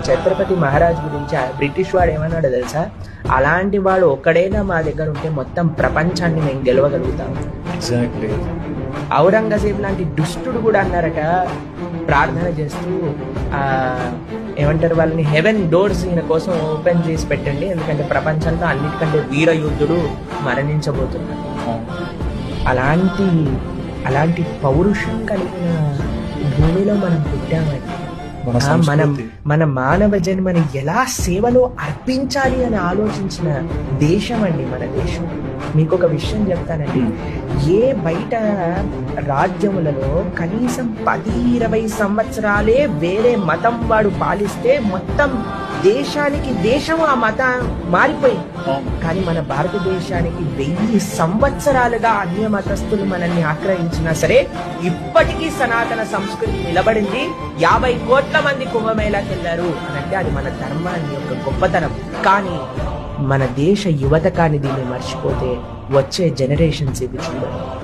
ఛత్రపతి మహారాజ్ గురించి బ్రిటిష్ వాడు ఏమన్నాడో తెలుసా? అలాంటి వాడు ఒక్కడైనా మా దగ్గర ఉంటే మొత్తం ప్రపంచాన్ని మేము గెలవగలుగుతాం. ఎగ్జాక్ట్లీ. ఔరంగజేబ్ లాంటి దుష్టుడు కూడా అన్నారట, ప్రార్థన చేస్తూ ఏమంటారు, వాళ్ళని హెవెన్ డోర్స్ ఈయన కోసం ఓపెన్ చేసి పెట్టండి, ఎందుకంటే ప్రపంచంలో అన్నిటికంటే వీర యుద్ధుడు మరణించబోతున్నాడు. అలాంటి పౌరుషం కలిగిన భూమిలో మనం పుట్టామండి. మన మానవ జన్మని ఎలా సేవలో అర్పించాలి అని ఆలోచించిన దేశం అండి మన దేశం. మీకు ఒక విషయం చెప్తానండి, ఏ బయట రాజ్యములలో కనీసం 10-20 సంవత్సరాలే వేరే మతం వాడు పాలిస్తే మొత్తం దేశం ఆ మతం మారిపోయింది. కానీ మన భారతదేశానికి 1000 సంవత్సరాలుగా అన్య మతస్థులు మనల్ని ఆక్రమించినా సరే ఇప్పటికీ సనాతన సంస్కృతి నిలబడింది. 50 కోట్ల మంది కుంభమేళాకి వెళ్ళారు అని అంటే అది మన ధర్మాన్ని యొక్క గొప్పతనం. కానీ మన దేశ యువత కానీ దీన్ని మర్చిపోతే వచ్చే జనరేషన్స్ ఇవి చూడరు.